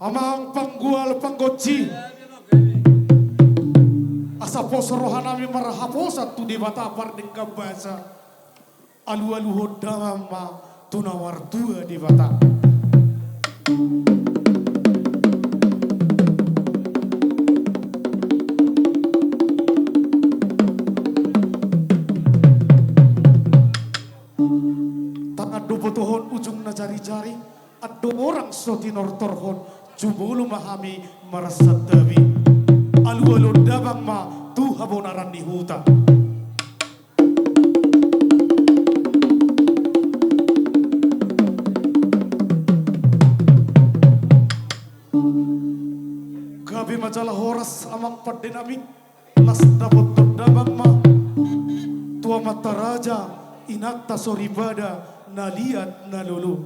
Amang panggual panggoci asa posorohanami marahaposat tu di batapar ding kabasa alu-alu dama tunawar tua di bata. Tangan dubutuhon ujung na jari-jari ado orang sotinor torhon jumulu mahami marasat dabi alu-alu dabang ma tu habonaran di huta. Gabi majalah horas amang padinami las dapat dabang ma tua mata raja inakta soribada naliat nalulu.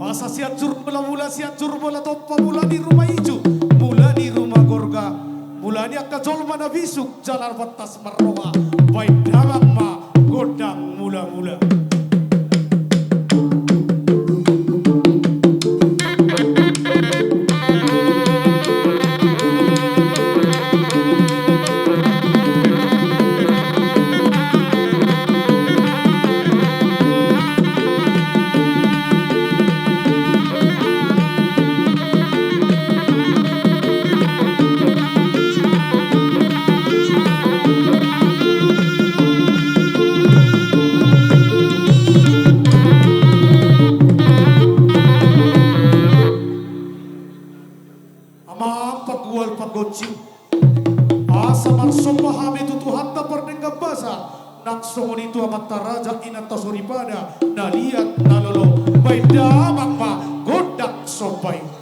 Masa siat jur mula siat jur mula topa mula di rumah hijau mula di rumah gorga mula ni akajol mana bisuk jalan batas marroa baik damang ma godang mula-mula. Asa marso pahami tutuhan ta perdengga basa nang songon itu amat taraja inata suripada naliat nalolo baida makma godak sopai.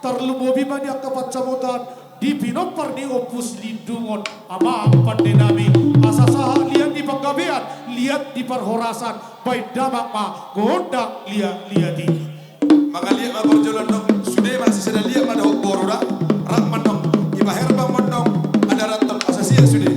Terlumobi banyak kepacamutan di pinopar di opus lindungon amang pandinami asa saha lihat di penggabean lihat di perhorasan baik damak ma godak lihat maka lihat ma berjalan dong sudah masih sedang lihat pada boroda rak mandong iba herbang mandong ada ratam asasi yang sudah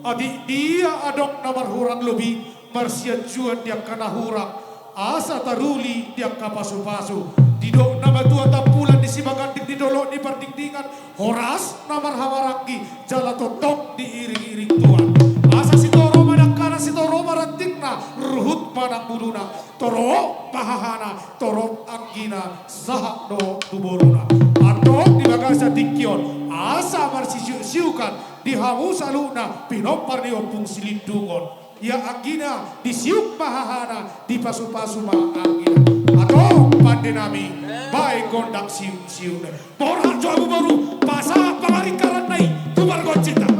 Adik dia adok namar hurang lebih marsiat juan dia kana hurang asa taruli dia kapasu-pasu didok nama tua tampulan di sibagantik didolok di pardingdingan horas namar hawarangi jala totok diiring-iring tuan asa si toro madakana si toro marantikna ruhut madang buduna toro pahahana toro anggina sahak do tuboruna adok di bagasa dikion asa marsisiukan dihamu saluna pinompar di opung silindungon ya anggina disiup mahahana di pasu-pasu ma anggina atau pandenami baik gondak siu-siu borhan joabu baru pasah pangarikaran nai tubar goncita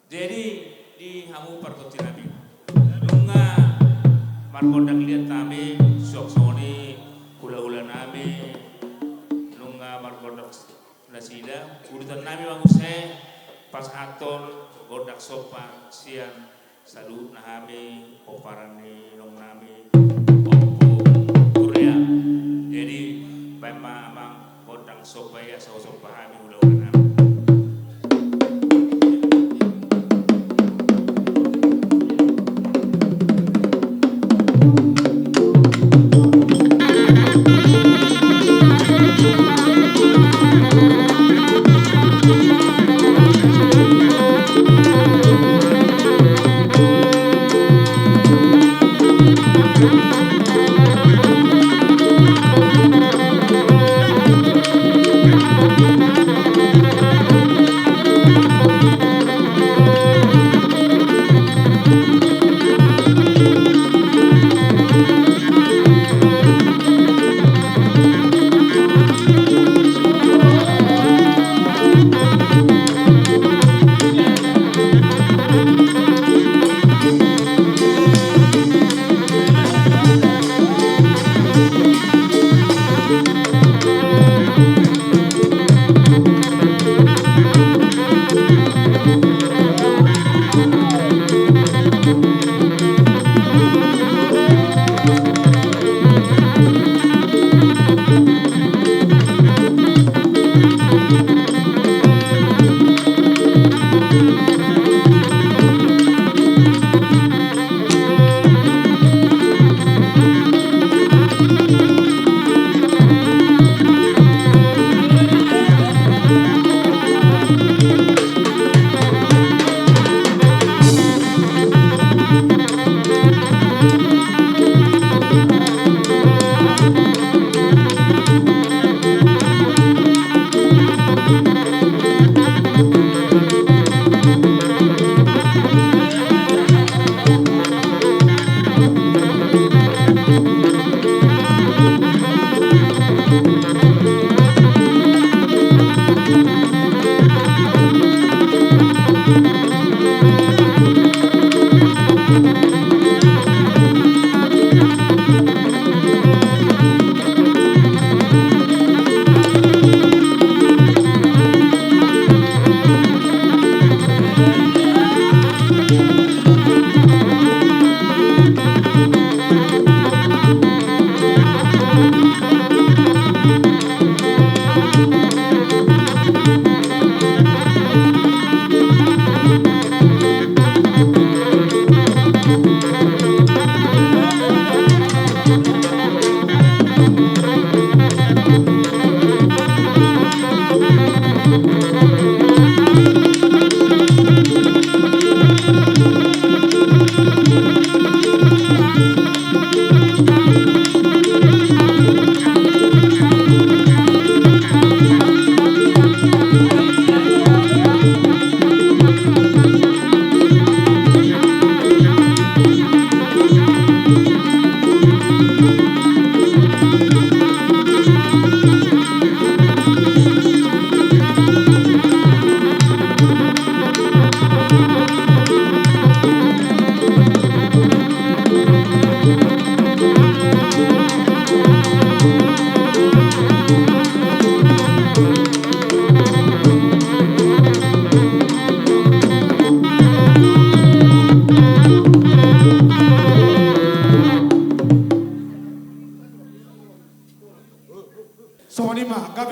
Jadi di hamu perkoti nabi nunga markodang lihat nabi sok-soni hula-hula nabi nunga markodang nasida urutan nabi manguse pas aton godak sopan siang salut nabi oparani nong nabi opo Korea jadi memang godang sopaya sopan hula-hula nabi.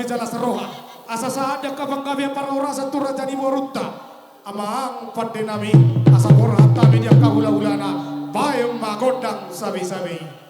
jala seroha. Asa saada kabanggabi para orasan turah jadi morutta. Amang pada nami asa orang tabi dia kahula-hulana. Bayam magodang sabi-sabi.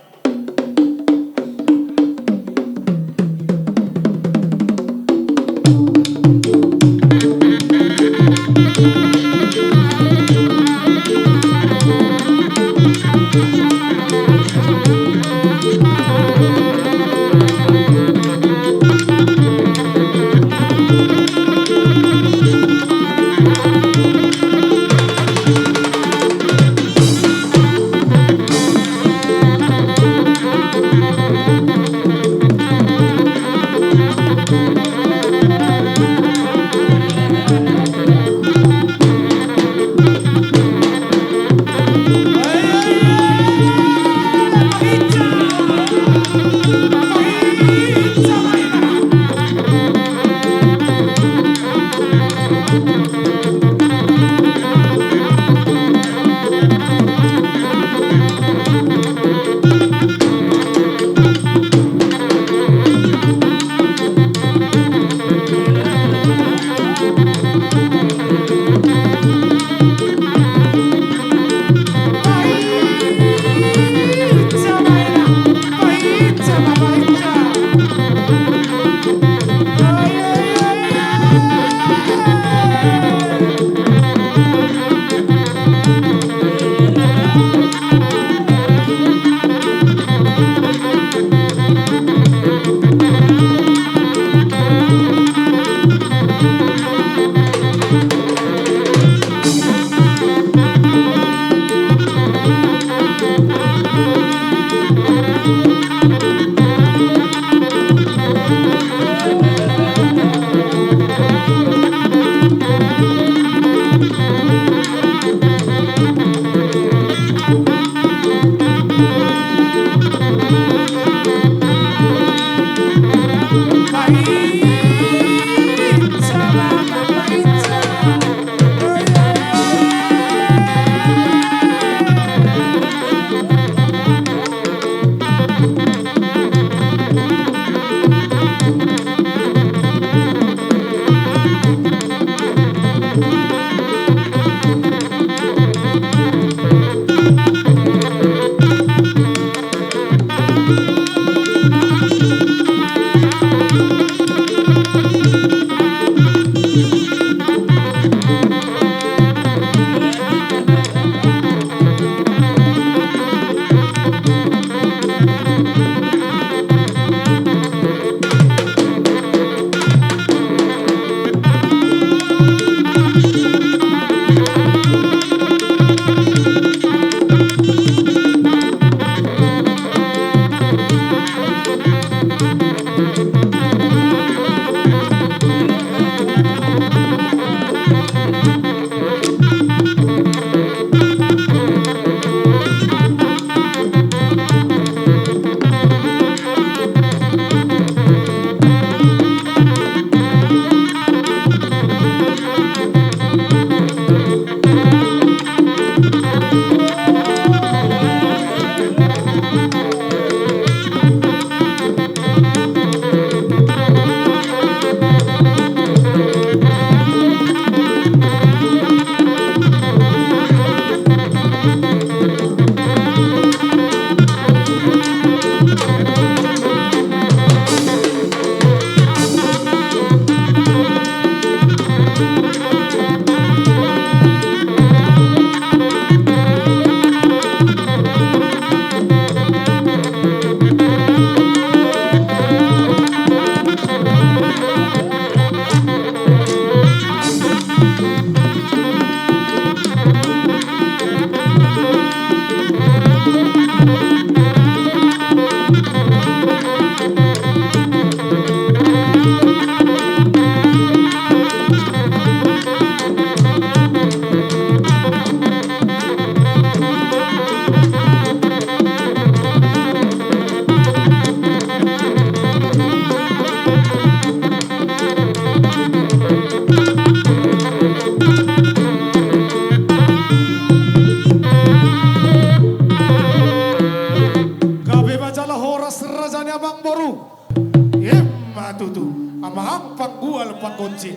amang panggual panggonsin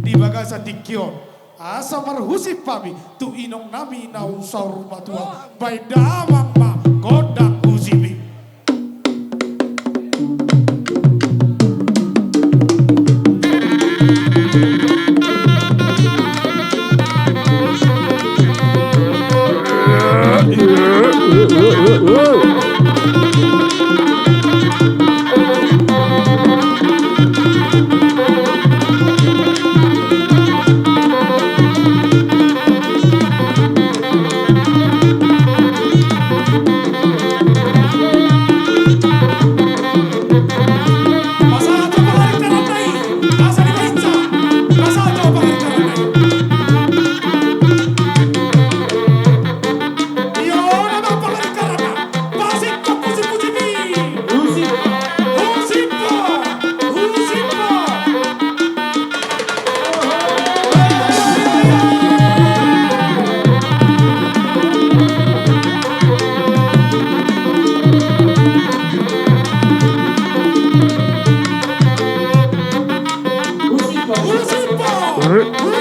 di bagasa dikyon asa marhusip pami tu inong nami na usaur matua bay damang ma kodang usibi. Usipo!